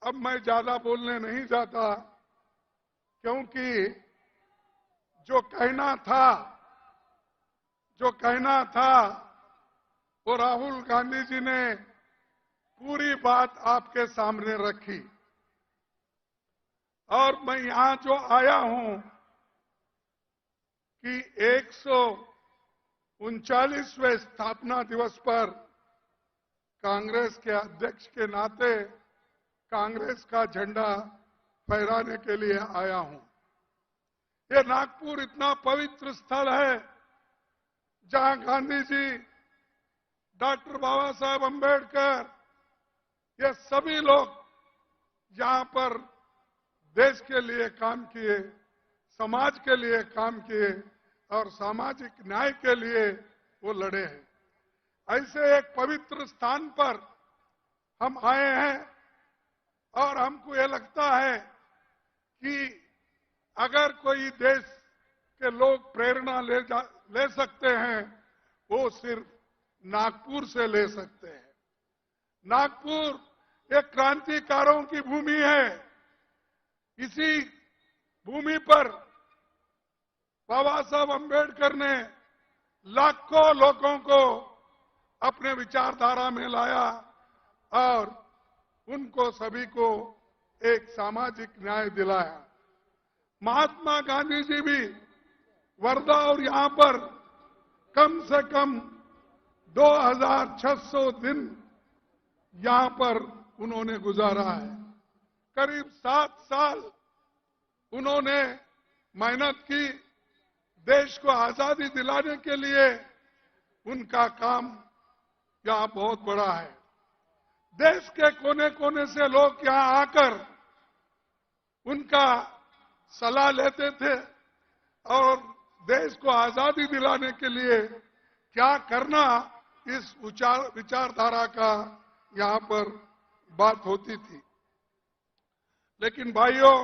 अब मैं ज्यादा बोलने नहीं जाता, क्योंकि जो कहना था वो राहुल गांधी जी ने पूरी बात आपके सामने रखी। और मैं यहां जो आया हूं कि 139वें स्थापना दिवस पर कांग्रेस के अध्यक्ष के नाते कांग्रेस का झंडा फहराने के लिए आया हूं। ये नागपुर इतना पवित्र स्थल है जहां गांधी जी, डॉक्टर बाबा साहब अम्बेडकर, ये सभी लोग यहां पर देश के लिए काम किए, समाज के लिए काम किए और सामाजिक न्याय के लिए वो लड़े हैं। ऐसे एक पवित्र स्थान पर हम आए हैं और हमको ये लगता है कि अगर कोई देश के लोग प्रेरणा ले सकते हैं, वो सिर्फ नागपुर से ले सकते हैं। नागपुर एक क्रांतिकारों की भूमि है। इसी भूमि पर बाबा साहब अम्बेडकर ने लाखों लोगों को अपने विचारधारा में लाया और उनको सभी को एक सामाजिक न्याय दिलाया। महात्मा गांधी जी भी वर्धा और यहां पर कम से कम 2600 दिन यहां पर उन्होंने गुजारा है। करीब 7 साल उन्होंने मेहनत की। देश को आजादी दिलाने के लिए उनका काम यहां बहुत बड़ा है। देश के कोने कोने से लोग यहां आकर उनका सलाह लेते थे और देश को आजादी दिलाने के लिए क्या करना, इस विचारधारा का यहां पर बात होती थी। लेकिन भाइयों,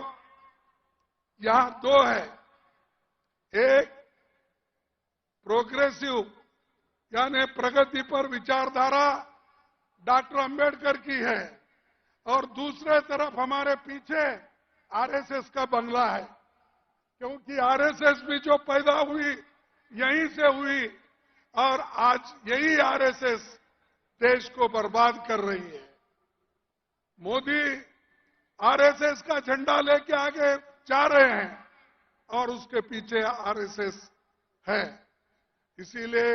यहां दो है, एक प्रोग्रेसिव यानी प्रगति पर विचारधारा डॉक्टर अंबेडकर की है और दूसरे तरफ हमारे पीछे आरएसएस का बंगला है, क्योंकि आरएसएस भी जो पैदा हुई यहीं से हुई और आज यही आरएसएस देश को बर्बाद कर रही है। मोदी आरएसएस का झंडा लेके आगे जा रहे हैं और उसके पीछे आरएसएस है। इसीलिए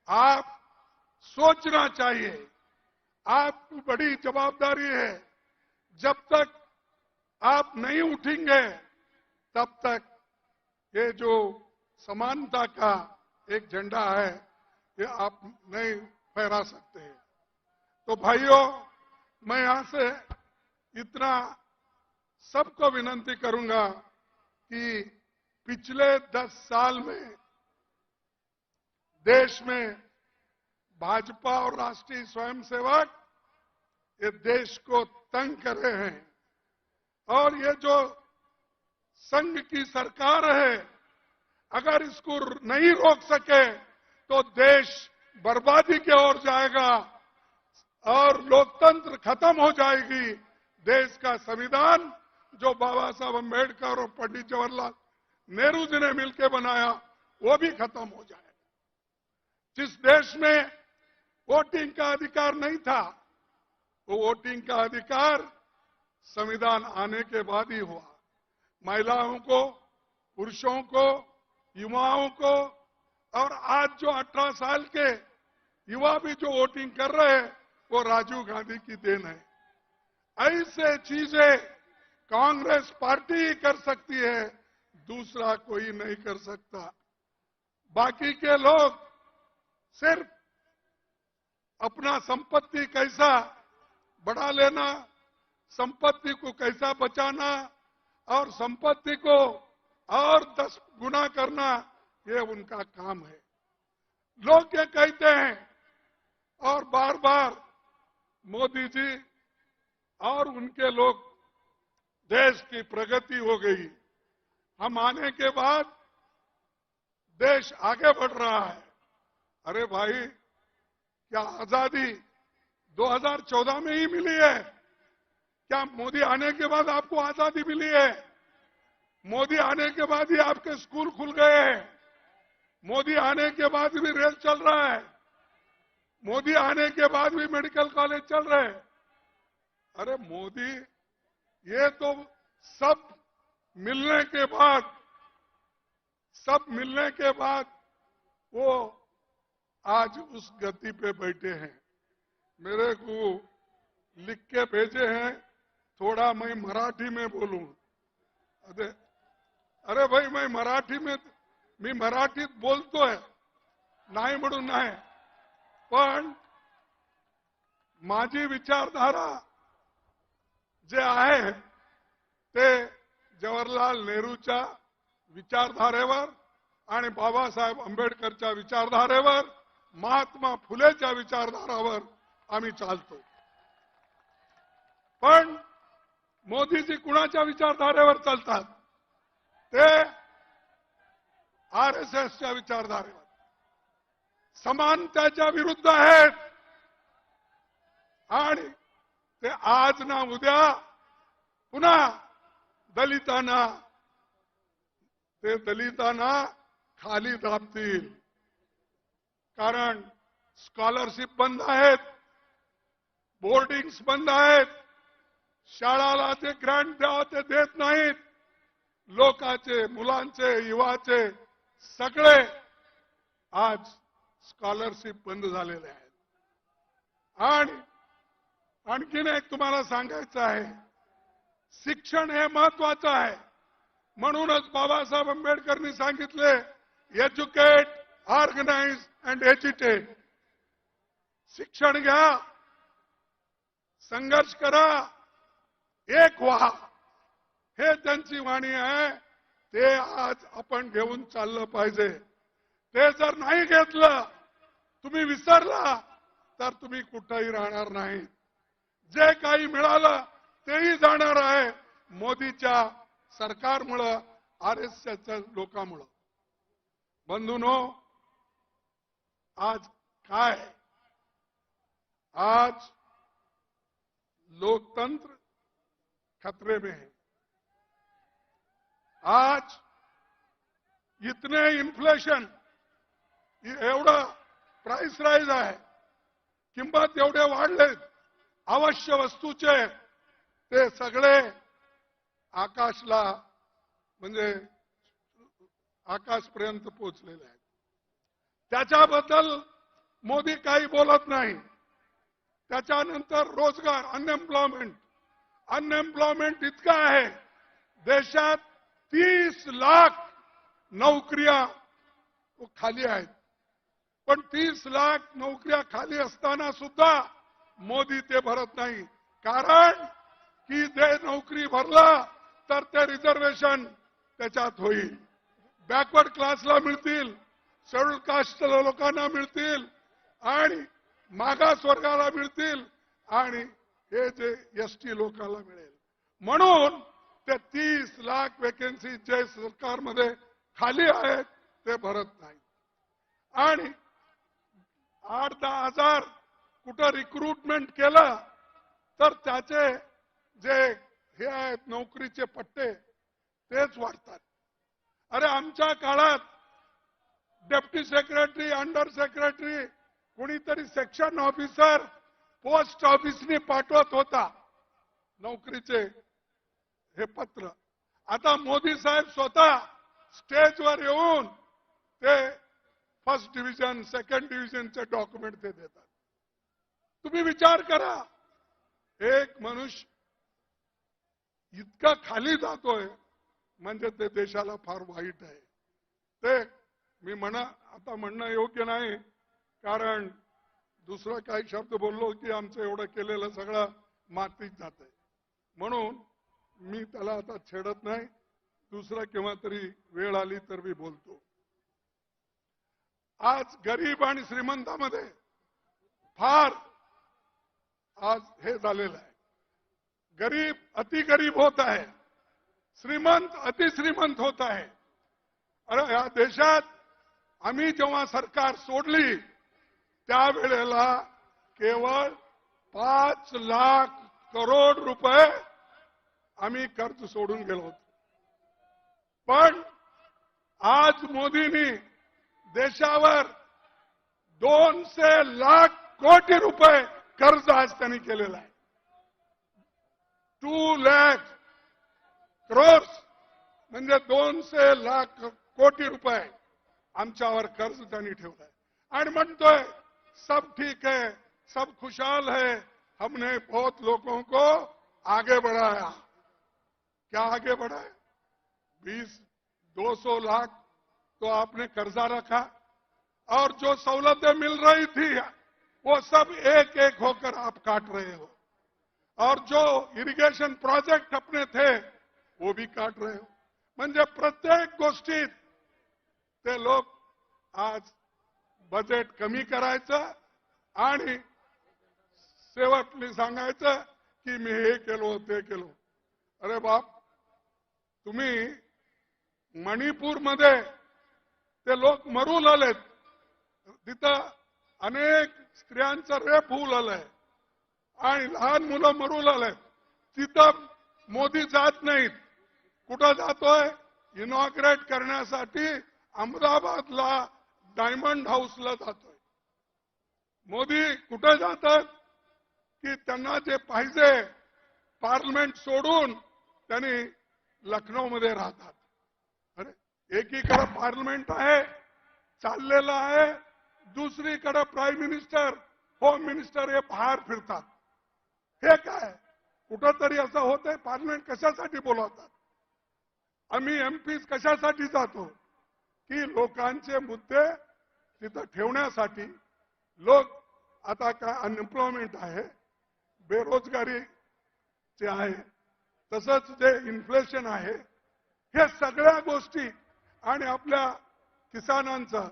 आप सोचना चाहिए, आपकी बड़ी जवाबदारी है। जब तक आप नहीं उठेंगे तब तक ये जो समानता का एक झंडा है ये आप नहीं फहरा सकते हैं। तो भाइयों, मैं यहां से इतना सबको विनती करूंगा कि पिछले 10 साल में देश में भाजपा और राष्ट्रीय स्वयंसेवक ये देश को तंग कर रहे हैं और ये जो संघ की सरकार है, अगर इसको नहीं रोक सके तो देश बर्बादी की ओर जाएगा और लोकतंत्र खत्म हो जाएगी। देश का संविधान जो बाबा साहब अम्बेडकर और पंडित जवाहरलाल नेहरू जी ने मिलकर बनाया वो भी खत्म हो जाएगा। जिस देश में वोटिंग का अधिकार नहीं था, वो वोटिंग का अधिकार संविधान आने के बाद ही हुआ। महिलाओं को, पुरुषों को, युवाओं को और आज जो 18 साल के युवा भी जो वोटिंग कर रहे हैं वो राजीव गांधी की देन है। ऐसे चीजें कांग्रेस पार्टी ही कर सकती है, दूसरा कोई नहीं कर सकता। बाकी के लोग सिर्फ अपना संपत्ति कैसा बढ़ा लेना, संपत्ति को कैसा बचाना और संपत्ति को और 10 गुना करना, ये उनका काम है। लोग ये कहते हैं और बार बार मोदी जी और उनके लोग देश की प्रगति हो गई, हम आने के बाद देश आगे बढ़ रहा है। अरे भाई, क्या आजादी 2014 में ही मिली है? क्या मोदी आने के बाद आपको आजादी मिली है? मोदी आने के बाद ही आपके स्कूल खुल गए हैं। मोदी आने के बाद भी रेल चल रहा है। मोदी आने के बाद भी मेडिकल कॉलेज चल रहे हैं। अरे मोदी, ये तो सब मिलने के बाद वो आज उस गति पे बैठे हैं। मेरे को लिख के भेजे हैं, थोड़ा मैं मराठी में बोलूं। अरे भाई, मी मराठीत बोलतोय, नाही म्हणून नाही, पण माझी विचारधारा जे आहे ते जवाहरलाल नेहरूच्या विचारधारेवर आणि बाबासाहेब आंबेडकरच्या विचारधारेवर, महात्मा फुलेच्या विचारधारावर आम्ही चालतो। पण मोदीजी कुणाच्या विचारधारेवर चालतात? ते आरएसएसच्या विचारधारेवर, समानतेच्या विरुद्ध आहेत। आणि ते आज ना उद्या पुन्हा दलितांना खाली दाबतील। कारण स्कॉलरशिप बंद आहेत, बोर्डिंग्स बंद आहेत, शाळाला जे ग्रँट द्यावं ते देत नाहीत। लोकांचे, मुलांचे, युवाचे सगळे आज स्कॉलरशिप बंद झालेले आहेत। आणि आणखीन एक तुम्हाला सांगायचं आहे, शिक्षण हे महत्वाचं आहे। म्हणूनच बाबासाहेब आंबेडकरांनी सांगितले, एज्युकेट, ऑर्गनाइज अँड एज्युटेट। शिक्षण घ्या, संघर्ष करा, एक व्हा। हे त्यांची वाणी आहे। ते आज आपण घेऊन चाललं पाहिजे। ते जर नाही घेतलं, तुम्ही विसरला, तर तुम्ही कुठेही राहणार नाही। जे काही मिळालं तेही जाणार आहे मोदीच्या सरकारमुळे, आरएसएसच्या लोकांमुळे। बंधूंनो, आज काय? आज लोकतंत्र खतरे में है। आज इतने इन्फ्लेशन, एवढा प्राइस राईज आहे, किंमत एवढे वाढलेत अवश्य वस्तूचे, ते सगळे आकाशला म्हणजे आकाशपर्यंत पोहोचलेले आहेत। त्याच्याबद्दल मोदी काही बोलत नाही। त्याच्यानंतर रोजगार, अनएम्प्लॉयमेंट इतका आहे, देशात 30 लाख नोकऱ्या खाली आहेत। पण 30 लाख नोकऱ्या खाली असताना सुद्धा मोदी ते भरत नाही। कारण की ते नोकरी भरला तर ते रिझर्वेशन त्याच्यात होईल, बॅकवर्ड क्लासला मिळतील, शेड्यूल कास्ट लोकांना मिळतील, आणि मागास वर्गाला मिळतील, आणि हे जे एसटी लोकांना मिळेल। म्हणून ते 30 लाख वेकेन्सी जे सरकारमध्ये खाली आहेत ते भरत नाही। आणि 8-10 हजार कुठं रिक्रुटमेंट केलं तर त्याचे जे हे आहेत नोकरीचे पट्टे तेच वाढतात। अरे आमच्या काळात डेप्टी सेक्रेटरी, अंडर सेक्रेटरी, कोणीतरी सेक्शन ऑफिसर पोस्ट ऑफिसने पाठवत होता नोकरीचे हे पत्र। आता मोदी साहेब स्वतः स्टेजवर येऊन ते फर्स्ट डिव्हिजन, सेकंड डिव्हिजनचे डॉक्युमेंट ते देतात। तुम्ही विचार करा, एक मनुष्य इतका खाली जातोय म्हणजे ते देशाला फार वाईट आहे। ते मी आता म्हणणं योग्य नाही, कारण दुसरा काही शब्द बोललो की आमचं एवढं केलेलं सगळं मातीत जातंय। म्हणून मी त्याला आता छेडत नाही। दुसरा केव्हा तरी वेळ आली तर मी बोलतो। आज गरीब आणि श्रीमंतामध्ये फार आज हे झालेलं आहे। गरीब अति गरीब होत आहे, श्रीमंत अति श्रीमंत होत आहे। अरे या देशात आम्ही जेव्हा सरकार सोडली त्यावेळेला केवळ 5 लाख करोड रुपये आम्ही कर्ज सोडून गेलो होतो. पण आज मोदींनी देशावर 200 लाख कोटी रुपये कर्ज आज त्यांनी केलेलं आहे. 2 लाख करोड्स म्हणजे 200 लाख कोटी रुपये आमच्यावर कर्ज त्यांनी ठेवलंय आणि म्हणतोय सब ठीक है, सब खुशहाल है, हमने बहुत लोगों को आगे बढ़ाया. क्या आगे बढ़ाया? 200 लाख तो आपने कर्जा रखा और जो सहुलतें मिल रही थी वो सब एक एक होकर आप काट रहे हो और जो इरिगेशन प्रोजेक्ट अपने थे वो भी काट रहे हो. म्हणजे प्रत्येक गोष्टीत ते लोक आज बजेट कमी करायचं आणि शेवटली सांगायचं की मी हे केलो ते केलो. अरे बाप, तुम्ही मणिपूरमध्ये ते लोक मरू लागलेत, तिथं अनेक स्त्रियांचं रेप होऊ लागलंय आणि लहान मुलं मरू लागलेत. तिथं मोदी जात नाहीत. कुठं जातोय? इनॉग्रेट करण्यासाठी अहमदाबादला डायमंड हाऊसला जातोय. मोदी कुठे जातात की त्यांना जे पाहिजे पार्लमेंट सोडून त्यांनी लखनौमध्ये राहतात. अरे, एकीकडे पार्लमेंट आहे चाललेलं आहे, दुसरीकडे प्राईम मिनिस्टर होम मिनिस्टर हे बाहेर फिरतात. हे काय कुठंतरी असं होतंय? पार्लमेंट कशासाठी बोलवतात? आम्ही एमपीज कशासाठी जातो? की लोकांचे मुद्दे तिथं ठेवण्यासाठी. लोक आता काय अनएम्प्लॉयमेंट आहे, बेरोजगारी जे आहे, तसंच जे इन्फ्लेशन आहे, हे सगळ्या गोष्टी आणि आपल्या किसानांचं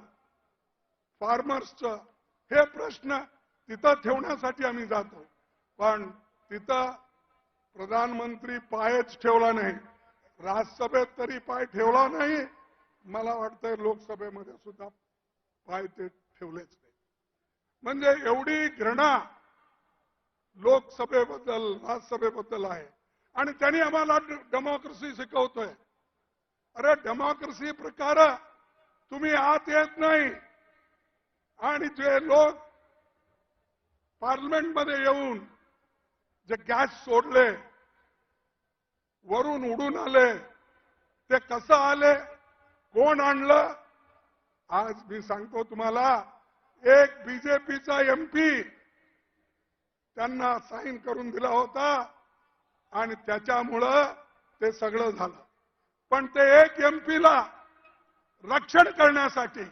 फार्मर्सचं हे प्रश्न तिथं ठेवण्यासाठी आम्ही जातो. पण तिथं प्रधानमंत्री पायच ठेवला नाही, राज्यसभेत तरी पाय ठेवला नाही, मला वाटतंय लोकसभेमध्ये सुद्धा पाय ते ठेवलेच नाही. म्हणजे एवढी घृणा लोकसभेबद्दल राज्यसभेबद्दल आहे. आणि त्यांनी आम्हाला डेमोक्रेसी शिकवतोय. अरे, डेमोक्रेसी प्रकार तुम्ही आत येत नाही आणि जे लोक पार्लमेंटमध्ये येऊन जे गॅस सोडले, वरून उडून आले, ते कसं आले, कोण आणलं? आज मी सांगतो तुम्हाला, एक बीजेपीचा एमपी त्यांना साईन करून दिला होता आणि त्याच्यामुळं ते सगळं झालं. पण ते एक एमपीला रक्षण करण्यासाठी,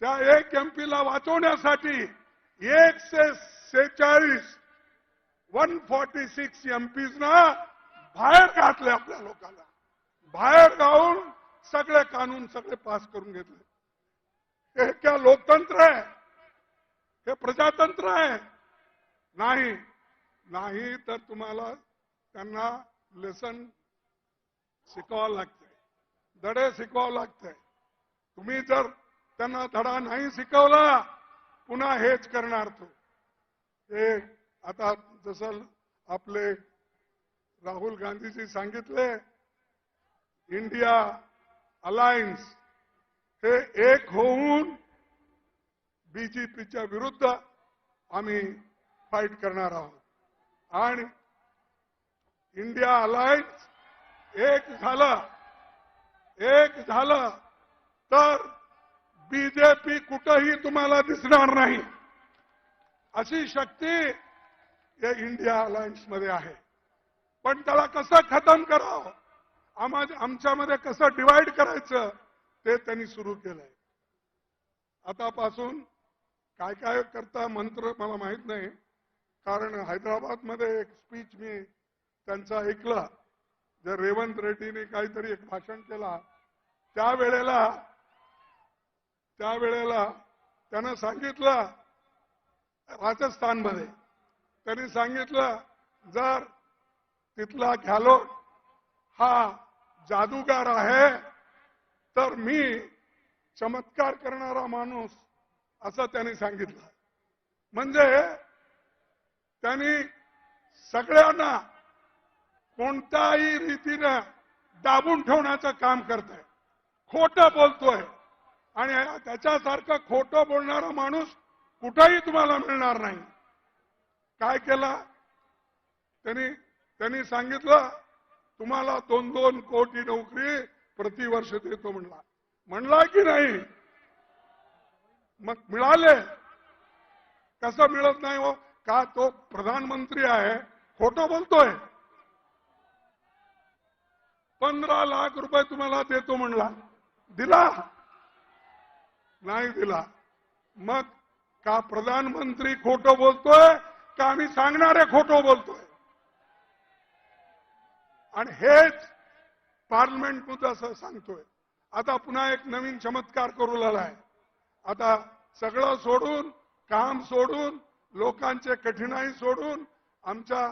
त्या एक एमपीला वाचवण्यासाठी 146 एमपीजना बाहेर घातले. आपल्या लोकांना बाहेर गाऊन सगळे कानून सगळे पास करून घेतले. हे क्या लोकतंत्र आहे? हे प्रजातंत्र आहे? नाही. नाही तर तुम्हाला त्यांना लेसन शिकवावं लागतंय, धडे शिकवावं लागतंय. तुम्ही जर त्यांना धडा नाही शिकवला, पुन्हा हेच करणार तो. हे आता जसं आपले राहुल गांधीजी सांगितले, इंडिया अलायन्स हे एक होऊन बीजेपीच्या विरुद्ध आम्ही फाईट करणार आहोत. आणि इंडिया अलायन्स एक झालं तर बीजेपी कुठंही तुम्हाला दिसणार नाही, अशी शक्ती या इंडिया अलायन्स मध्ये आहे. पण त्याला कसं खतम करावं, आमच्यामध्ये कसं डिवाइड करायचं, ते त्यांनी सुरू केलंय. आतापासून काय काय करता मंत्र मला माहित नाही, कारण हैदराबादमध्ये एक स्पीच मी त्यांचा ऐकला. जर रेवंत रेड्डीने काहीतरी एक भाषण केला, त्यावेळेला त्यानं सांगितलं, राजस्थानमध्ये त्यांनी सांगितलं, जर तिथला गहलोत हा जादूगार आहे तर मी चमत्कार करणारा माणूस, असं त्यांनी सांगितलं. म्हणजे त्यांनी सगळ्यांना कोणत्याही रीतीनं दाबून ठेवण्याचं काम करतोय, खोटं बोलतोय. आणि त्याच्यासारखं खोटं बोलणारा माणूस कुठेही तुम्हाला मिळणार नाही. काय केलं त्यांनी सांगितलं तुम्हाला 2-2 कोटी नोकरी प्रतिवर्ष देतो म्हणला की नाही? मग मिळाले? कसं मिळत नाही हो? का तो प्रधानमंत्री आहे, खोटं बोलतोय? 15 लाख रुपये तुम्हाला देतो म्हणला, दिला नाही? दिला. मग का प्रधानमंत्री खोटं बोलतोय का आम्ही सांगणारे खोटं बोलतोय? आणि हेच पार्लमेंटमध्ये असं सांगतोय. आता पुन्हा एक नवीन चमत्कार करू लागलाय. आता सगळं सोडून, काम सोडून, लोकांचे कठीणाई सोडून, आमच्या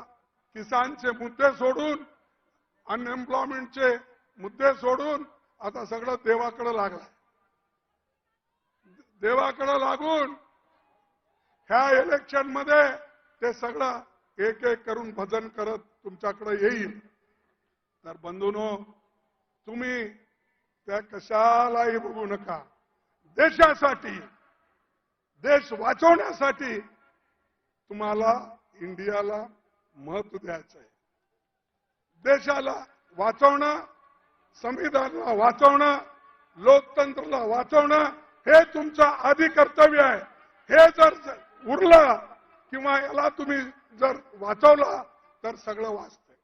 किसानचे मुद्दे सोडून, अनएम्प्लॉयमेंटचे मुद्दे सोडून आता सगळं देवाकडे लागलाय. देवाकडे लागून ह्या इलेक्शन मध्ये ते सगळं एक एक करून भजन करत तुमच्याकडे येईल. तर बंधूंनो, तुम्ही त्या कशालाही बघू नका. देशासाठी, देश वाचवण्यासाठी तुम्हाला इंडियाला महत्व द्यायचं आहे. देशाला वाचवणं, संविधानाला वाचवणं, लोकतंत्राला वाचवणं हे तुमचं आधी कर्तव्य आहे. हे जर उरलं किंवा याला तुम्ही जर वाचवलं तर सगळं वाचतंय.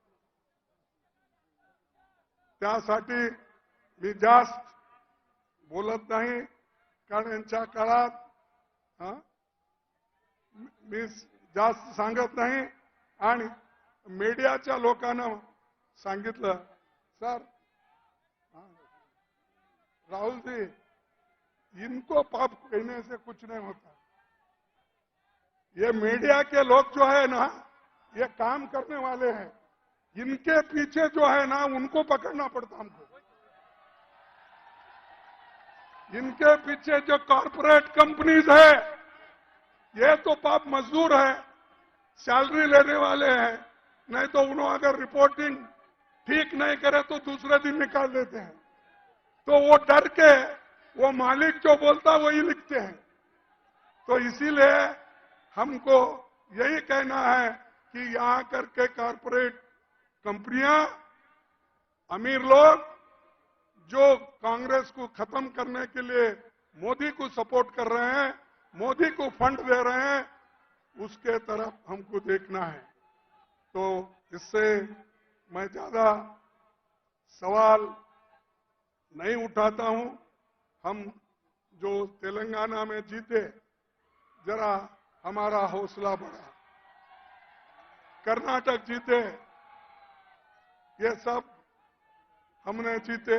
त्यासाठी मी जास्त बोलत नाही, कारण यांच्या काळात मी जास्त सांगत नाही. आणि मीडियाच्या लोकांना सांगितलं, सर राहुल जी, इनको पाप कहने से कुछ नहीं होता. ये मीडिया के लोग जो है ना, ये काम करने वाले हैं. इनके पीछे जो है ना, उनको पकड़ना पड़ता हमको. इनके पीछे जो कॉरपोरेट कंपनीज है, ये तो पाप मजदूर है, सैलरी लेने वाले हैं. नहीं तो उन्होंने अगर रिपोर्टिंग ठीक नहीं करे तो दूसरे दिन निकाल देते हैं. तो वो डर के वो मालिक जो बोलता वही लिखते हैं. तो इसीलिए हमको यही कहना है कि यहां करके कॉरपोरेट कंपनियां, अमीर लोग जो कांग्रेस को खत्म करने के लिए मोदी को सपोर्ट कर रहे हैं, मोदी को फंड दे रहे हैं, उसके तरफ हमको देखना है. तो इससे मैं ज्यादा सवाल नहीं उठाता हूं. हम जो तेलंगाना में जीते, जरा हमारा हौसला बढ़ा. कर्नाटक जीते, ये सब हमने जीते.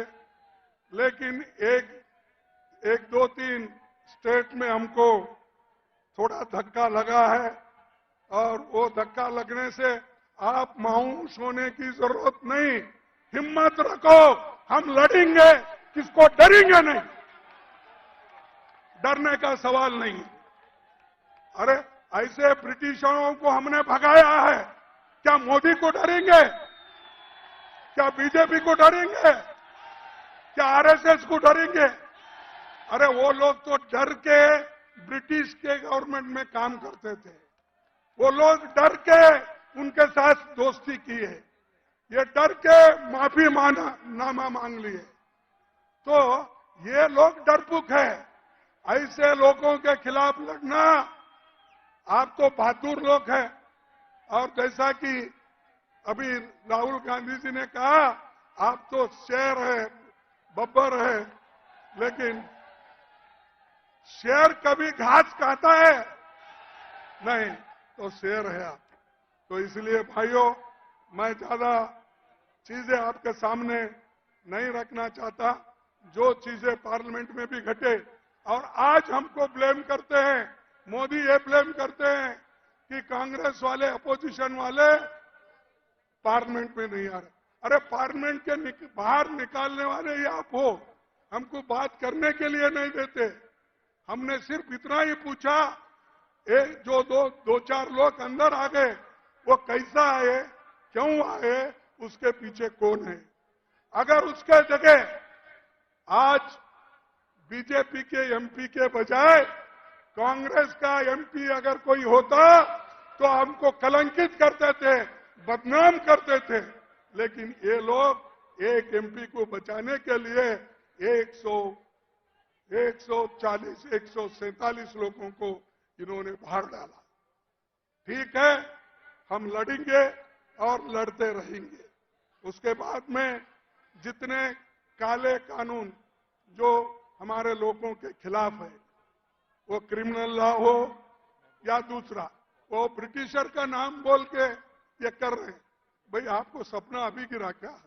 लेकिन एक 2-3 स्टेट में हमको थोड़ा धक्का लगा है. और वो धक्का लगने से आप मायूस होने की जरूरत नहीं. हिम्मत रखो, हम लड़ेंगे, किसको डरेंगे नहीं. डरने का सवाल नहीं. अरे ऐसे ब्रिटिशरों को हमने भगाया है, क्या मोदी को डरेंगे? क्या बीजेपी को डरेंगे? क्या आरएसएस को डरेंगे? अरे वो लोग तो डर के ब्रिटिश के गवर्नमेंट में काम करते थे. वो लोग डर के उनके साथ दोस्ती की है. ये डर के माफी नामा मांग लिए. तो ये लोग डरपोक है. ऐसे लोगों के खिलाफ लड़ना, आप तो बहादुर लोग हैं. और जैसा कि अभी राहुल गांधी जी ने कहा, आप तो शेर है, बब्बर है, लेकिन शेर कभी घास खाता है नहीं, तो शेर है आप. तो इसलिए भाइयों, मैं ज्यादा चीजें आपके सामने नहीं रखना चाहता. जो चीजें पार्लियामेंट में भी घटे, और आज हमको ब्लेम करते हैं, मोदी ये ब्लेम करते हैं कि कांग्रेस वाले, अपोजिशन वाले पार्लियामेंट में नहीं आ रहे. अरे पार्लियामेंट के बाहर निकालने वाले ये आप हो. हमको बात करने के लिए नहीं देते. हमने सिर्फ इतना ही पूछा, जो 2-4 लोग अंदर आ गए, वो कैसा आए, क्यों आए, उसके पीछे कौन है। अगर उसके जगह आज बीजेपी के एमपी के बजाय कांग्रेस का एमपी अगर कोई होता तो हमको कलंकित करते थे, बदनाम करते थे। लेकिन ये लोग एक एमपी को बचाने के लिए 140, 147 लोगों को इन्होंने बाहर डाला। ठीक है, हम लड़ेंगे और लड़ते रहेंगे। उसके बाद में जितने काले कानून जो हमारे लोगों के खिलाफ है, वो क्रिमिनल लॉ हो या दूसरा, वो ब्रिटिशर का नाम बोल के ये कर रहे हैं। भाई आपको सपना अभी गिरा क्या?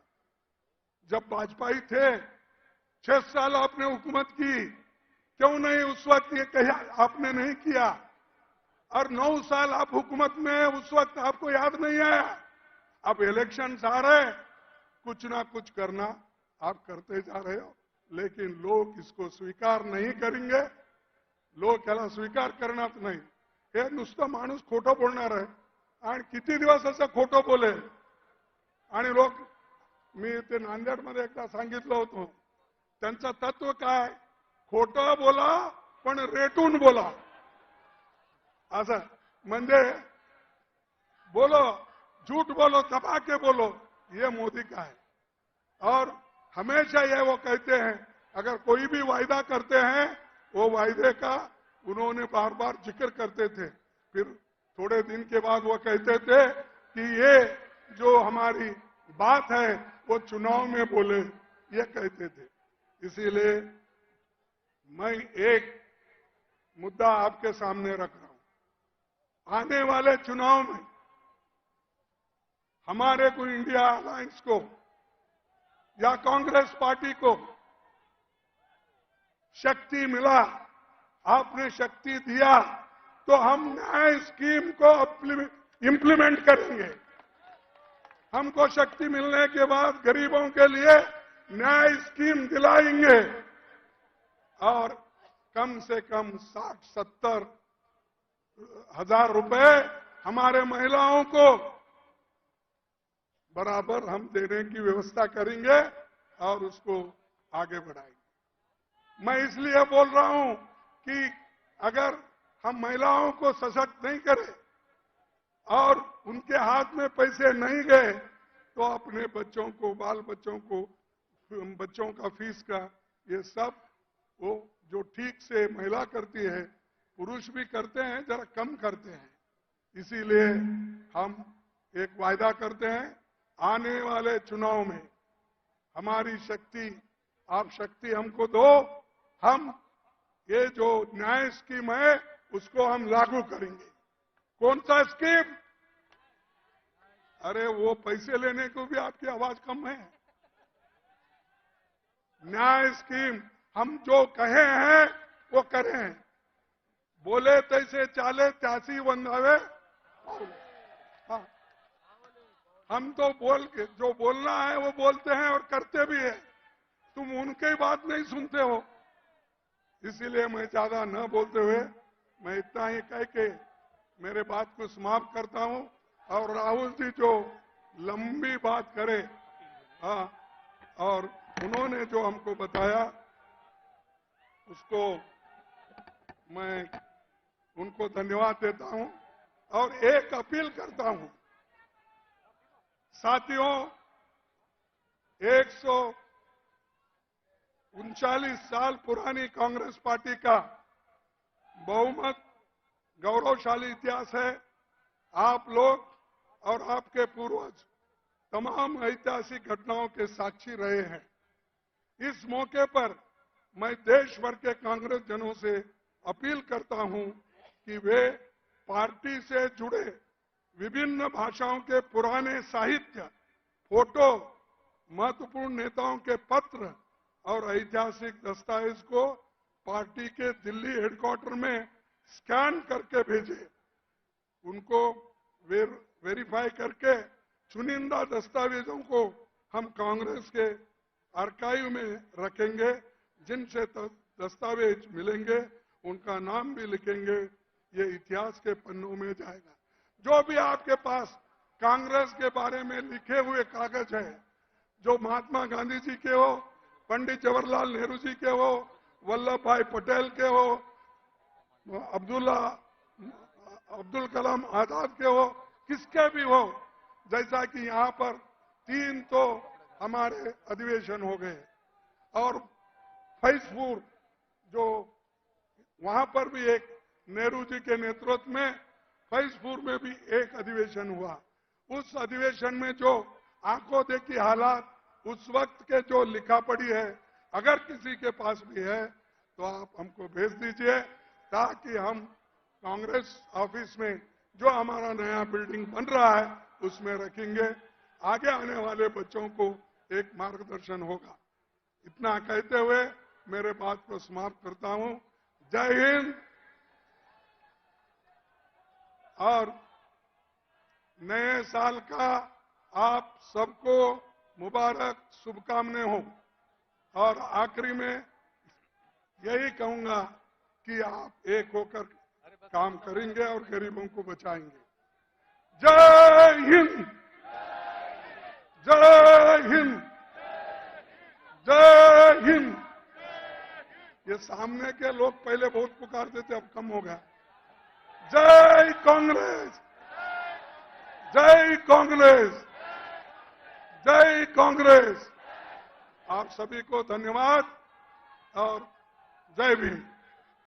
जब वाजपेयी थे 6 साल आपने हुकूमत की, क्यों नहीं उस वक्त ये कहा आपने नहीं किया? और 9 साल आप हुकूमत में, उस वक्त आपको याद नहीं आया? अब इलेक्शन आ रहे, कुछ ना कुछ करना आप करते जा रहे हो, लेकिन लोग इसको स्वीकार नहीं करेंगे। लोग याला स्वीकार करणार नाही। हे नुसतं माणूस खोटं बोलणार आहे आणि किती दिवस असं खोटं बोलेल। आणि लोक, मी ते नांदेडमध्ये एकदा सांगितलं होतं, त्यांचं तत्व काय? खोटं बोला पण रेटून बोला। असं म्हणजे बोलो, झूठ बोलो, दबा के बोलो, ये मोदी का है। और हमेशा ये वो कहते हैं, अगर कोई भी वायदा करते हैं वो वायदे का उन्होंने बार बार जिक्र करते थे। फिर थोड़े दिन के बाद वो कहते थे कि ये जो हमारी बात है वो चुनाव में बोले, ये कहते थे। इसीलिए मैं एक मुद्दा आपके सामने रख रहा हूं। आने वाले चुनाव में हमारे को इंडिया अलायंस को या कांग्रेस पार्टी को शक्ति मिला, आपने शक्ति दिया, तो हम न्याय स्कीम को इंप्लीमेंट करेंगे। हमको शक्ति मिलने के बाद गरीबों के लिए न्याय स्कीम दिलाएंगे और कम से कम 60-70 हजार रुपए हमारे महिलाओं को बराबर हम देने की व्यवस्था करेंगे और उसको आगे बढ़ाएंगे। मैं इसलिए बोल रहा हूं कि अगर हम महिलाओं को सशक्त नहीं करें और उनके हाथ में पैसे नहीं गए तो अपने बच्चों को, बाल बच्चों को, बच्चों का फीस का ये सब वो जो ठीक से महिला करती है, पुरुष भी करते हैं, जरा कम करते हैं। इसीलिए हम एक वायदा करते हैं, आने वाले चुनाव में हमारी शक्ति, आप शक्ति हमको दो, हम ये जो न्याय स्कीम है उसको हम लागू करेंगे। कौन सा स्कीम? अरे वो पैसे लेने को भी आपकी आवाज कम है। न्याय स्कीम हम जो कहे हैं वो करें। बोले तैसे चाले त्यासी बंधावे। हाँ, हम तो जो बोलना है वो बोलते हैं और करते भी है। तुम उनकी बात नहीं सुनते हो। इसीलिए मैं ज्यादा न बोलते हुए मैं इतना ही कह के मेरे बात को समाप्त करता हूं। और राहुल जी जो लंबी बात करे, हाँ, और उन्होंने जो हमको बताया उसको मैं उनको धन्यवाद देता हूं। और एक अपील करता हूं, साथियों, 139 साल पुरानी कांग्रेस पार्टी का बहुमत गौरवशाली इतिहास है। आप लोग और आपके पूर्वज तमाम ऐतिहासिक घटनाओं के साक्षी रहे हैं। इस मौके पर मैं देश भर के कांग्रेस जनों से अपील करता हूं कि वे पार्टी से जुड़े विभिन्न भाषाओं के पुराने साहित्य, फोटो, महत्वपूर्ण नेताओं के पत्र और ऐतिहासिक दस्तावेज को पार्टी के दिल्ली हेडक्वार्टर में स्कैन करके भेजें। उनको वेरीफाई करके चुनिंदा दस्तावेजों को हम कांग्रेस के आर्काइव में रखेंगे। जिनसे दस्तावेज मिलेंगे उनका नाम भी लिखेंगे। ये इतिहास के पन्नों में जाएगा। जो भी आपके पास कांग्रेस के बारे में लिखे हुए कागज है, जो महात्मा गांधी जी के हो, पंडित जवाहरलाल नेहरू जी के हो, वल्लभ भाई पटेल के हो, अब्दुल कलाम आजाद के हो, किसके भी हो, जैसा कि यहां पर 3 तो हमारे अधिवेशन हो गए और फैजपुर जो वहां पर भी एक नेहरू जी के नेतृत्व में फैजपुर में भी एक अधिवेशन हुआ। उस अधिवेशन में जो आंखों देखी हालात उस वक्त के जो लिखा पड़ी है, अगर किसी के पास भी है तो आप हमको भेज दीजिए, ताकि हम कांग्रेस ऑफिस में जो हमारा नया बिल्डिंग बन रहा है उसमें रखेंगे। आगे आने वाले बच्चों को एक मार्गदर्शन होगा। इतना कहते हुए मेरे बात को समाप्त करता हूं। जय हिंद। और नए साल का आप सबको मुबारक शुभकामनाएं हो। और आखिरी में यही कहूंगा कि आप एक होकर काम करेंगे और गरीबों को बचाएंगे। जय हिंद, जय हिंद, जय हिंद। ये सामने के लोग पहले बहुत पुकारते थे, अब कम हो गया। जय कांग्रेस, जय कांग्रेस, जय कांग्रेस। आप सभी को धन्यवाद और जय भीम।